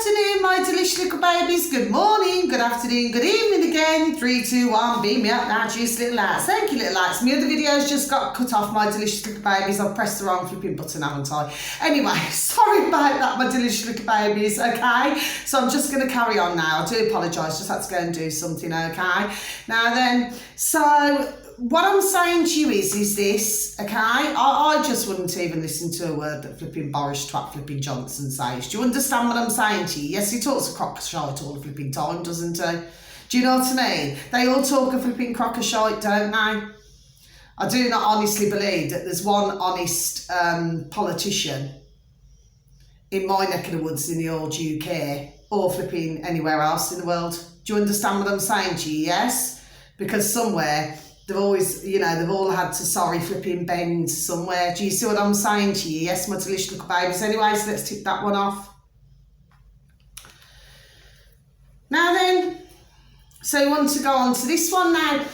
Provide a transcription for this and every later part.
afternoon, my delicious little babies. Good morning, good afternoon, good evening again. 3, 2, 1, beam me up now, juice little lights. Thank you, little lights. My other videos just got cut off, my delicious little babies. I've pressed the wrong flipping button, haven't I? Anyway, sorry about that, my delicious little babies, okay? So I'm just going to carry on now. I do apologise, just had to go and do something, okay? Now then, so what I'm saying to you is this, okay? I just wouldn't even listen to a word that flipping Boris twat flipping Johnson says. Do you understand what I'm saying to you? Yes, he talks a crock of shite all the flipping time, doesn't he? Do you know what I mean? They all talk a flipping crock of shite, don't they? I do not honestly believe that there's one honest politician in my neck of the woods in the old UK or flipping anywhere else in the world. Do you understand what I'm saying to you? Yes? Because somewhere they've always, you know, they've all had to sorry flipping bend somewhere. Do you see what I'm saying to you? Yes, my delicious little babies. Anyway, so let's tick that one off. Now then, so you want to go on to this one now.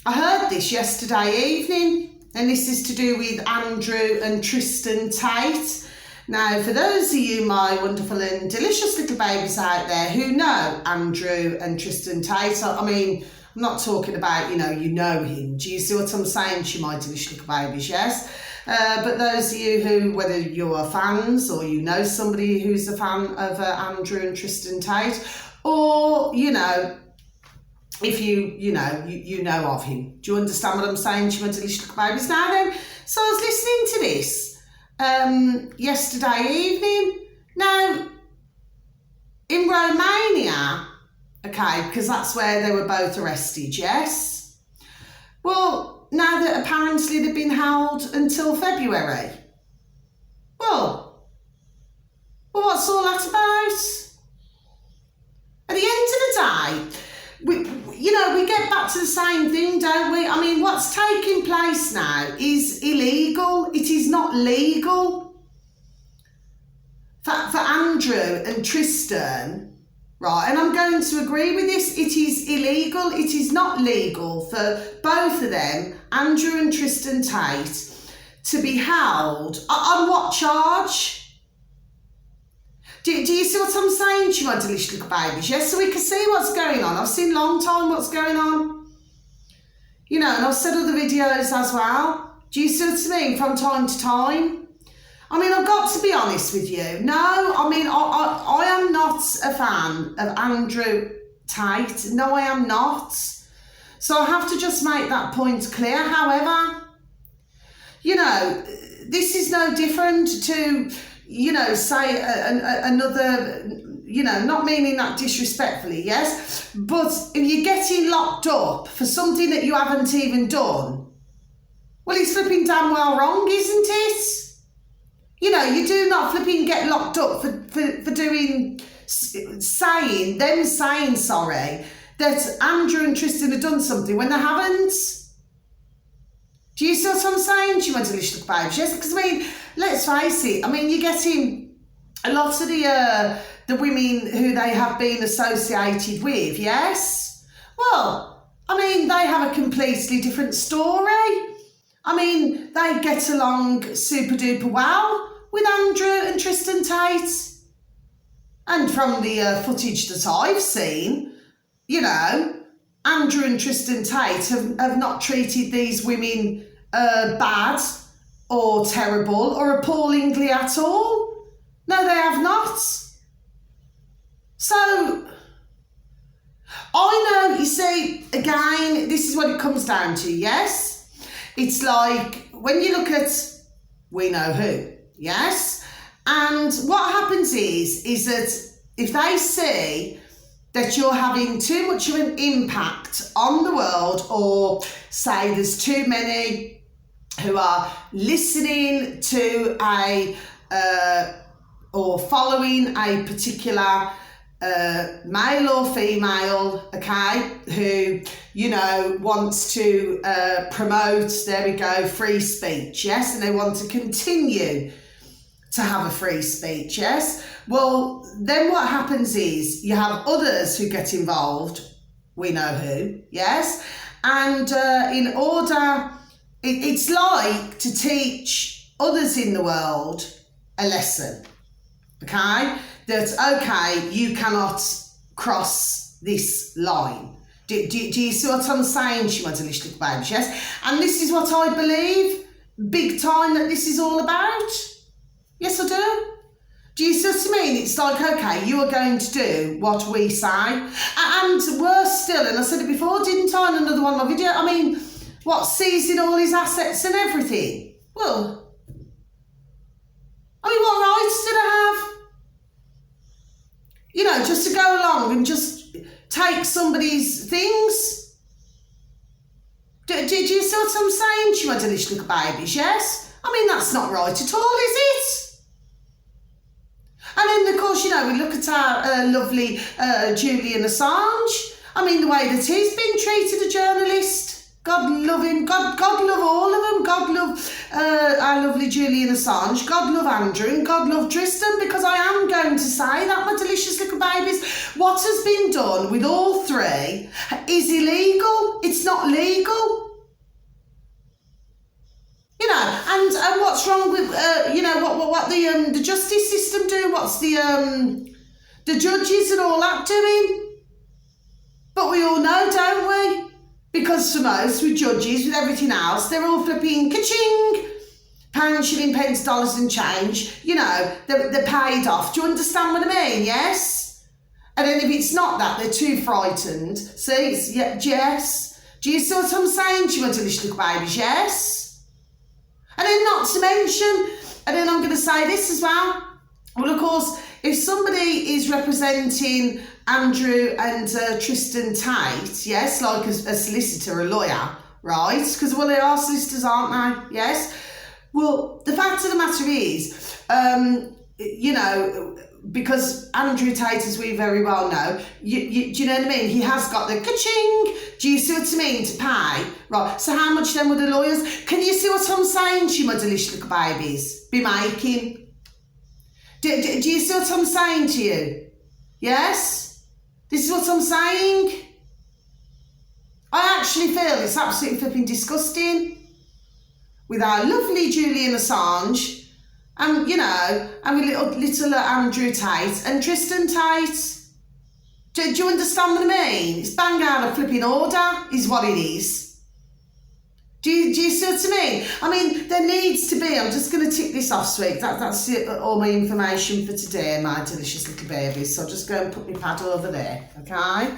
I heard this yesterday evening, and this is to do with Andrew and Tristan Tate. Now, for those of you, my wonderful and delicious little babies out there who know Andrew and Tristan Tate, I mean, I'm not talking about, you know him. Do you see what I'm saying to you, my delicious little babies, yes? But those of you who, whether you're fans or you know somebody who's a fan of Andrew and Tristan Tate, or, you know, if you know of him. Do you understand what I'm saying to you, my delicious little babies? Now then, so I was listening to this yesterday evening. Now, in Romania, okay, because that's where they were both arrested, yes? Well, now that apparently they've been held until February. Well, what's all that about? At the end of the day, we get back to the same thing, don't we? I mean, what's taking place now is illegal. It is not legal. For Andrew and Tristan, right, and I'm going to agree with this, it is illegal. It is not legal for both of them, Andrew and Tristan Tate, to be held on what charge? Do you see what I'm saying to you, my delicious little babies? Yes, so we can see what's going on. I've seen long time what's going on. You know, and I've said other videos as well. Do you see what I mean? From time to time. I mean, I've got to be honest with you. No, I mean, I am not a fan of Andrew Tate. No, I am not. So I have to just make that point clear. However, you know, this is no different to, you know, say another, you know, not meaning that disrespectfully, yes? But if you're getting locked up for something that you haven't even done, well, it's flipping damn well wrong, isn't it? You know, you do not flipping get locked up for doing, saying sorry, that Andrew and Tristan have done something when they haven't. Do you see what I'm saying to you, my delicious little babes? Yes, because I mean, let's face it, I mean, you're getting a lot of the women who they have been associated with, yes? Well, I mean, they have a completely different story. I mean, they get along super duper well with Andrew and Tristan Tate. And from the footage that I've seen, you know, Andrew and Tristan Tate have not treated these women bad or terrible or appallingly at all. No, they have not. So, I know, you see, again, this is what it comes down to, yes? It's like, when you look at We Know Who, yes? And what happens is that if they see that you're having too much of an impact on the world, or say there's too many who are listening to or following a particular male or female, okay, who, you know, wants to promote, there we go, free speech, yes, and they want to continue to have a free speech, yes, well, then what happens is you have others who get involved, We Know Who, yes, and in order, it's like to teach others in the world a lesson. okay? That, okay, you cannot cross this line. Do you see what I'm saying, she wants a little babies, yes? And this is what I believe, big time, that this is all about. Yes, I do. Do you see what I mean? It's like, okay, you are going to do what we say. And worse still, and I said it before, didn't I, in another one of my video, I mean, what, seizing all his assets and everything? Well, I mean, what rights did I have? You know, just to go along and just take somebody's things? Do you see what I'm saying? She wants a little babies, yes? I mean, that's not right at all, is it? And then, of course, you know, we look at our lovely Julian Assange. I mean, the way that he's been treated, a journalist. God love him. God love all of them. God love our lovely Julian Assange. God love Andrew and God love Tristan, because I am going to say that, my delicious little babies, what has been done with all three is illegal. It's not legal. You know, and what's wrong with, you know, what the justice system do? What's the judges and all that doing? But we all know, don't we? Because for most, with judges, with everything else, they're all flipping ka-ching, pound, shilling, pence, dollars and change. You know, they're paid off. Do you understand what I mean? Yes? And then if it's not that, they're too frightened. See, it's, yeah, yes. Do you see what I'm saying? She wants a little babies, yes? And then not to mention, and then I'm going to say this as well. Well, of course, if somebody is representing Andrew and Tristan Tate, yes, like a solicitor, a lawyer, right? Because, well, they are solicitors, aren't they? Yes. Well, the fact of the matter is, you know, because Andrew Tate, as we very well know, do you know what I mean? He has got the ka-ching. Do you see what I mean? To pay. Right. So how much then would the lawyers? Can you see what I'm saying? She my delicious little babies be making. Do you see what I'm saying to you? Yes? This is what I'm saying. I actually feel it's absolutely flipping disgusting with our lovely Julian Assange and, you know, and with little Andrew Tate and Tristan Tate. Do you understand what I mean? It's bang out of flipping order is what it is. Do you see what I mean? I mean, there needs to be, I'm just going to tick this off, sweet. That's it, all my information for today, my delicious little babies. So I'll just go and put my pad over there, okay?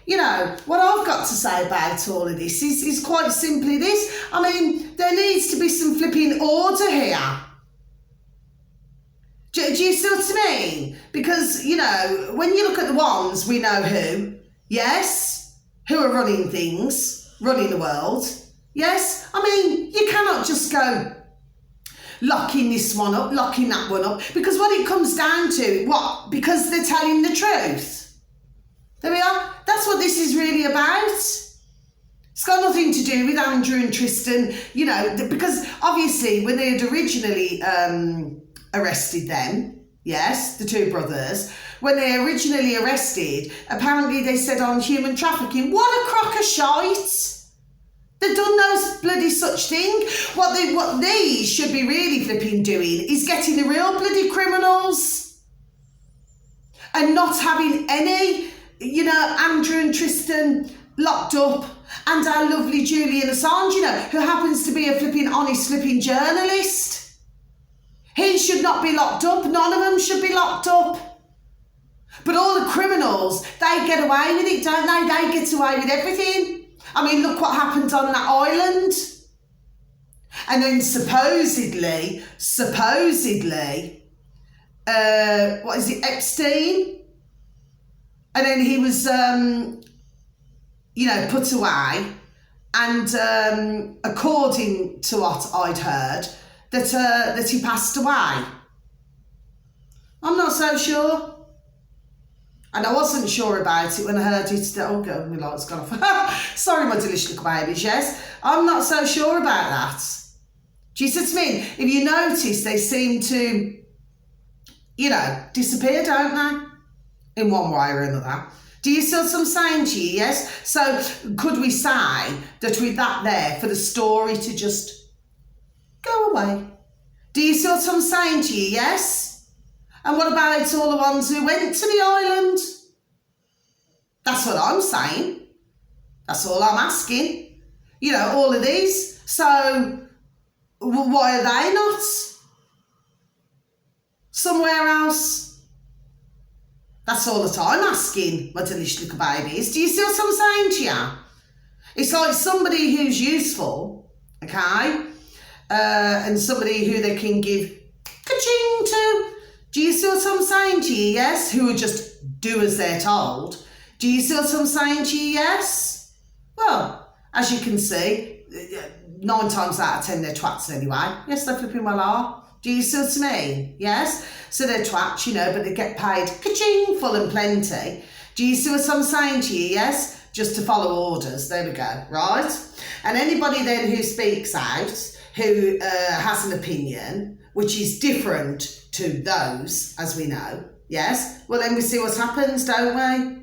You know, what I've got to say about all of this is quite simply this. I mean, there needs to be some flipping order here. Do you see what I mean? Because, you know, when you look at the ones, we know who, yes, who are running things, running the world. Yes, I mean, you cannot just go locking this one up, locking that one up, because what it comes down to, what? Because they're telling the truth. There we are. That's what this is really about. It's got nothing to do with Andrew and Tristan, you know, because obviously when they had originally arrested them, yes, the two brothers, when they originally arrested, apparently they said on human trafficking. What a crock of shite. They've done no bloody such thing. What these should be really flipping doing is getting the real bloody criminals and not having any, you know, Andrew and Tristan locked up and our lovely Julian Assange, you know, who happens to be a flipping honest flipping journalist. He should not be locked up. None of them should be locked up. But all the criminals, they get away with it, don't they? They get away with everything. I mean, look what happened on that island. And then supposedly, what is it, Epstein? And then he was, you know, put away. And according to what I'd heard, that he passed away. I'm not so sure. And I wasn't sure about it when I heard it. Oh, God, my light's gone off. Sorry, my delicious little babies, yes. I'm not so sure about that. Do you see what I mean? If you notice, they seem to, you know, disappear, don't they? In one way or another. Do you see what I'm saying to you, yes? So could we say that with that there, for the story to just go away? Do you see what I'm saying to you, yes? And what about all the ones who went to the island? That's what I'm saying. That's all I'm asking. You know, all of these. So, why are they not somewhere else? That's all that I'm asking, my delicious little babies. Do you see what I'm saying to you? It's like somebody who's useful, okay? And somebody who they can give ka-ching to. Do you see what I'm saying to you, yes? Who would just do as they're told. Do you see what I'm saying to you, yes? Well, as you can see, 9 times out of 10 they're twats anyway. Yes, they flipping well are. Do you see what I mean? Yes? So they're twats, you know, but they get paid ka-ching, full and plenty. Do you see what I'm saying to you, yes? Just to follow orders. There we go, right? And anybody then who speaks out, who has an opinion, which is different to those, as we know, yes? Well, then we see what happens, don't we?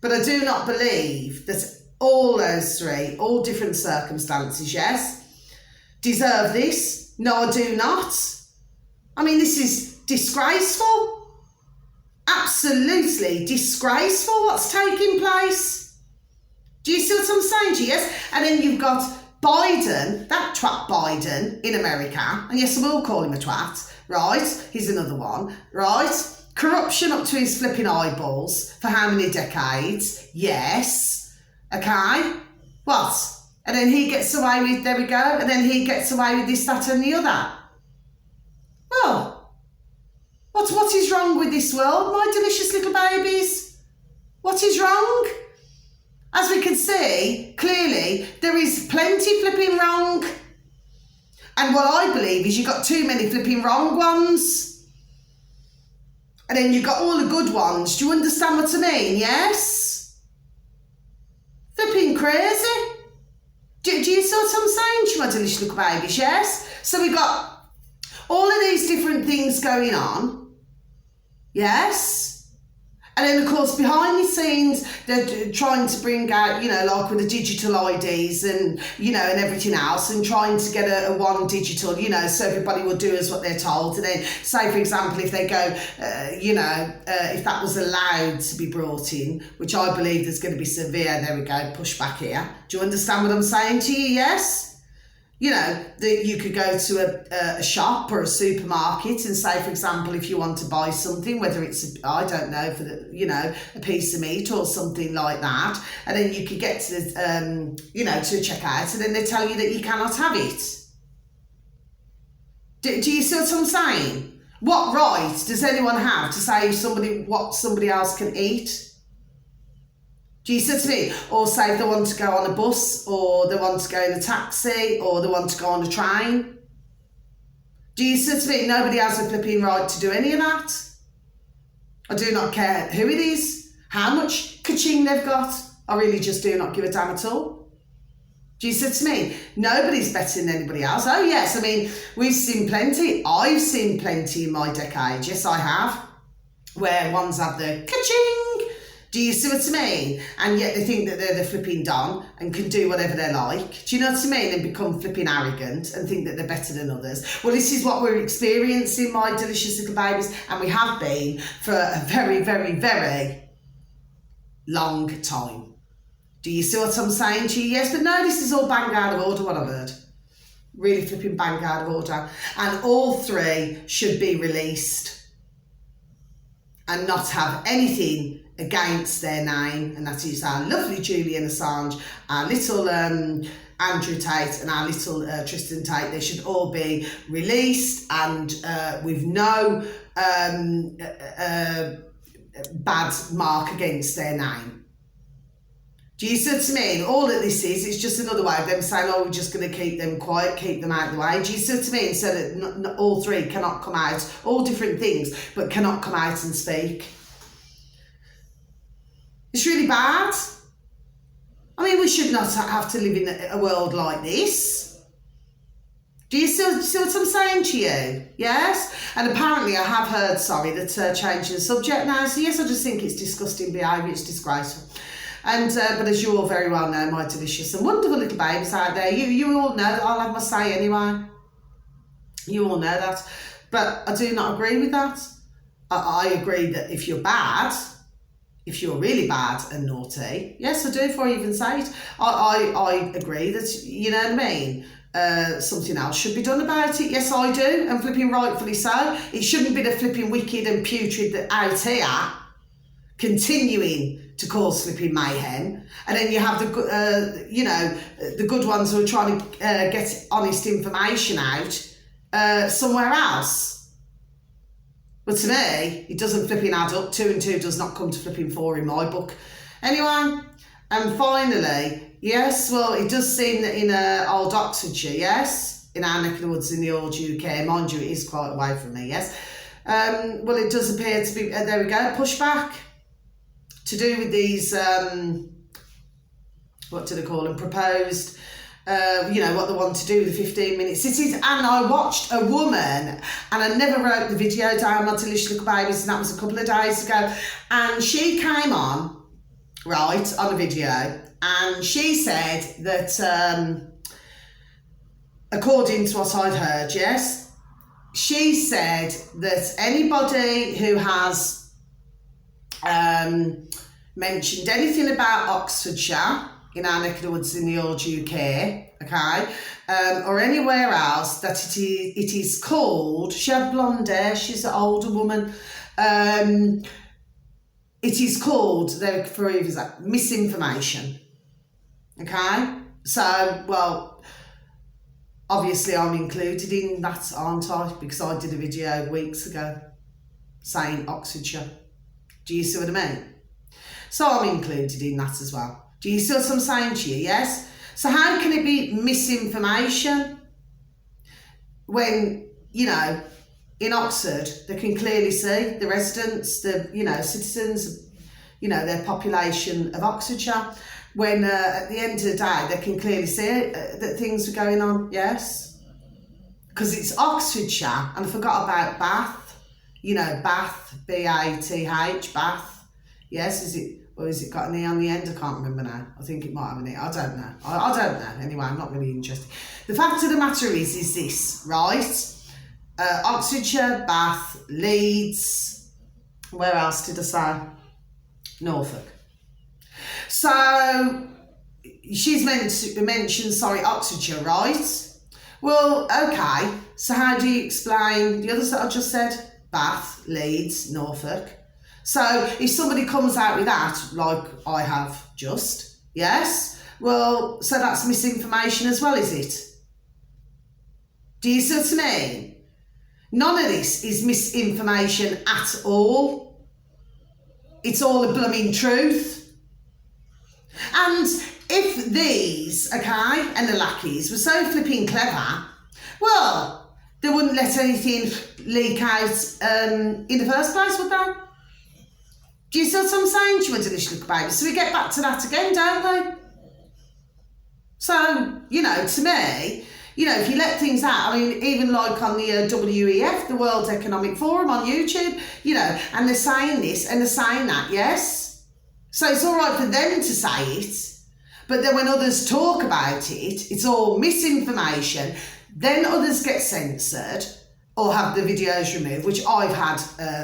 But I do not believe that all those three, all different circumstances, yes, deserve this. No, I do not. I mean, this is disgraceful. Absolutely disgraceful what's taking place. Do you see what I'm saying to you? Yes? And then you've got Biden, that twat Biden in America, and yes, I will call him a twat, right? He's another one, right? Corruption up to his flipping eyeballs for how many decades? Yes. Okay? What? And then he gets away with, there we go, and then he gets away with this, that and the other. Well, what is wrong with this world, my delicious little babies? What is wrong? As we can see, clearly, there is plenty flipping wrong. And what I believe is you've got too many flipping wrong ones. And then you've got all the good ones. Do you understand what I mean? Yes? Flipping crazy. Do you see what I'm saying to you, my delicious little babies? Yes? So we've got all of these different things going on. Yes? And then, of course, behind the scenes, they're trying to bring out, you know, like with the digital IDs and, you know, and everything else, and trying to get a one digital, you know, so everybody will do as what they're told. And then, say, for example, if they go, if that was allowed to be brought in, which I believe there's going to be severe, there we go, pushback here. Do you understand what I'm saying to you? Yes? You know, that you could go to a shop or a supermarket and say, for example, if you want to buy something, whether it's, I don't know, for the, you know, a piece of meat or something like that, and then you could get to the, you know, to a checkout, and then they tell you that you cannot have it. Do you see what I'm saying? What right does anyone have to say what somebody else can eat? Do you see what I mean? Or say if they want to go on a bus, or they want to go in a taxi, or they want to go on a train. Do you see what I mean? Nobody has a flipping right to do any of that. I do not care who it is, how much ka-ching they've got. I really just do not give a damn at all. Do you see what I mean? Nobody's better than anybody else. Oh yes, I mean, we've seen plenty. I've seen plenty in my decade. Yes, I have. Where ones have the ka-ching. Do you see what I mean? And yet they think that they're the flipping don and can do whatever they like. Do you know what I mean? And become flipping arrogant and think that they're better than others. Well, this is what we're experiencing, my delicious little babies, and we have been for a very, very, very long time. Do you see what I'm saying to you? Yes, but no, this is all bang out of order, what I've heard. Really flipping bang out of order. And all three should be released and not have anything against their name, and that is our lovely Julian Assange, our little Andrew Tate, and our little Tristan Tate. They should all be released and with no bad mark against their name. Do you see what I mean? All that this is, it's just another way of them saying, oh, we're just going to keep them quiet, keep them out of the way. Do you see what I mean? So that not all three cannot come out, all different things, but cannot come out and speak. It's really bad. I mean, we should not have to live in a world like this. Do you see what I'm saying to you? Yes? And apparently I have heard, that changing the subject now. So yes, I just think it's disgusting behaviour, it's disgraceful. And but as you all very well know, my delicious and wonderful little babies out there, you all know that I'll have my say anyway. You all know that. But I do not agree with that. I agree that if you're bad, if you're really bad and naughty, yes, I do, before I even say it, I agree that, you know what I mean, something else should be done about it. Yes, I do, and flipping rightfully so. It shouldn't be the flipping wicked and putrid that out here continuing to cause flipping mayhem, and then you have the the good ones who are trying to get honest information out somewhere else. But to me, it doesn't flipping add up. 2 and 2 does not come to flipping 4 in my book. Anyway, and finally, yes, well, it does seem that in old Oxfordshire, yes, in our neck of the woods in the old UK, mind you, it is quite away from me, yes. Well, it does appear to be, there we go, pushback to do with these, what do they call them, proposed, what they want to do with the 15-minute cities. And I watched a woman, and I never wrote the video down, my delicious little babies, and that was a couple of days ago, and she came on, right, on a video, and she said that, according to what I'd heard, yes, she said that anybody who has mentioned anything about Oxfordshire, in our neck of the woods in the old UK, okay, or anywhere else, that it is called, she had blonde hair, she's an older woman, it is called, for misinformation, okay? So, well, obviously I'm included in that, aren't I? Because I did a video weeks ago saying Oxfordshire. Do you see what I mean? So I'm included in that as well. Do you see what I'm saying to you? Yes? So how can it be misinformation when, in Oxford, they can clearly see the residents, the, citizens, their population of Oxfordshire, when at the end of the day, they can clearly see that things are going on, yes? Because it's Oxfordshire, and I forgot about Bath, Bath, B-A-T-H, Bath, yes, is it? Or has it got an E on the end? I can't remember now. I think it might have an E. I don't know. I don't know. Anyway, I'm not really interested. The fact of the matter is this, right? Oxfordshire, Bath, Leeds, where else did I say? Norfolk. So, she's mentioned, Oxfordshire, right? Well, okay. So how do you explain the others that I just said? Bath, Leeds, Norfolk. So if somebody comes out with that, like I have just, yes, well, so that's misinformation as well, is it? Do you see what I mean? None of this is misinformation at all. It's all a blooming truth. And if these, okay, and the lackeys were so flipping clever, well, they wouldn't let anything leak out in the first place, would they? Do you see what I'm saying to you, my delicious little baby? So we get back to that again, don't we? So, to me, if you let things out, I mean, even like on the WEF, the World Economic Forum on YouTube, and they're saying this and they're saying that, yes? So it's all right for them to say it, but then when others talk about it, it's all misinformation. Then others get censored or have the videos removed, which I've had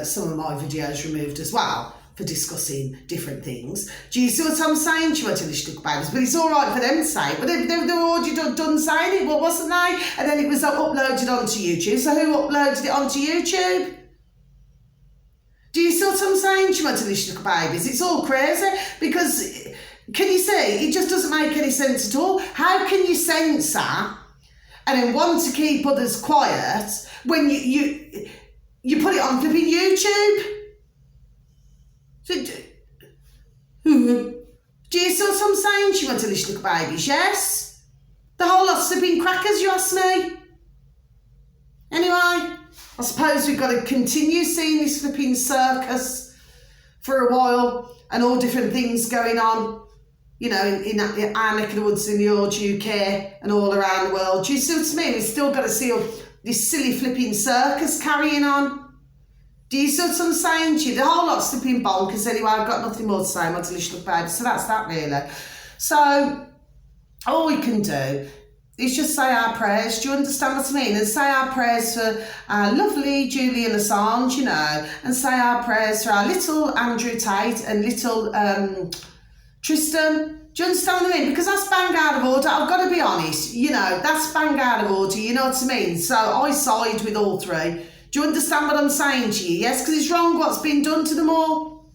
some of my videos removed as well, for discussing different things. Do you see what I'm saying to you, delicious little babies? But it's all right for them to say it. But they've already done saying it, well, wasn't they? And then it was uploaded onto YouTube. So who uploaded it onto YouTube? Do you see what I'm saying to you, delicious little babies? It's all crazy because, can you see, it just doesn't make any sense at all. How can you censor and then want to keep others quiet when you put it on flipping YouTube? Do you see what I'm saying to you, my delicious little babies? Yes? The whole lot's flipping crackers, you ask me? Anyway, I suppose we've got to continue seeing this flipping circus for a while and all different things going on, in our neck of the woods in the old UK and all around the world. Do you see what I mean? We've still got to see this silly flipping circus carrying on. Do you see what I'm saying to you? The whole lot's flipping bonkers anyway. I've got nothing more to say, my delicious little baby. So that's that really. So all we can do is just say our prayers. Do you understand what I mean? And say our prayers for our lovely Julian Assange, you know, and say our prayers for our little Andrew Tate and little Tristan. Do you understand what I mean? Because that's bang out of order. I've got to be honest, you know, that's bang out of order, you know what I mean? So I side with all three. Do you understand what I'm saying to you? Yes, because it's wrong what's been done to them all.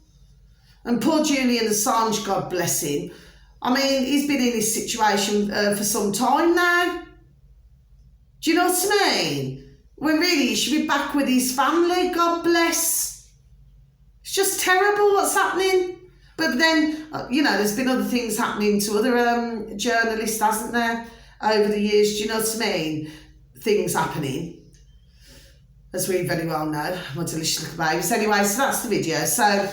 And poor Julian Assange, God bless him. I mean, he's been in this situation for some time now. Do you know what I mean? When really he should be back with his family, God bless. It's just terrible what's happening. But then, you know, there's been other things happening to other journalists, hasn't there, over the years? Do you know what I mean? Things happening, as we very well know, my delicious little babies. Anyway, so that's the video. So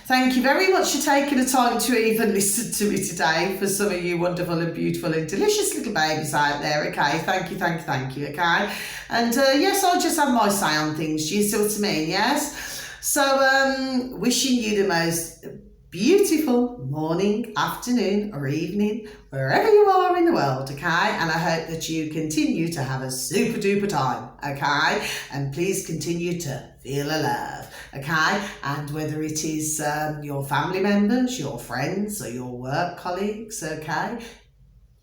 thank you very much for taking the time to even listen to me today, for some of you wonderful and beautiful and delicious little babies out there, okay? Thank you, okay? And yes, I'll just have my say on things, do you see what I mean, yes? So wishing you the most beautiful morning, afternoon or evening, wherever you are in the world, okay? And I hope that you continue to have a super duper time, okay? And please continue to feel a love, okay? And whether it is your family members, your friends or your work colleagues, okay?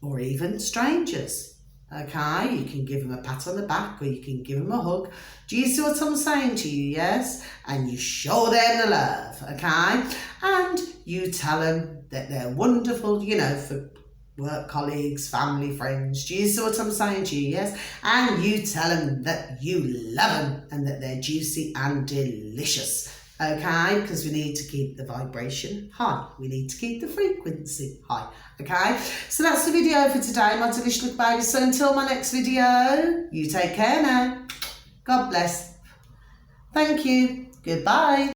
Or even strangers. Okay, you can give them a pat on the back or you can give them a hug. Do you see what I'm saying to you? Yes? And you show them the love, okay? And you tell them that they're wonderful, you know, for work colleagues, family, friends. Do you see what I'm saying to you? Yes? And you tell them that you love them and that they're juicy and delicious. Okay, because we need to keep the vibration high. We need to keep the frequency high. Okay, so that's the video for today, my delicious little babies. So until my next video, you take care now. God bless. Thank you. Goodbye.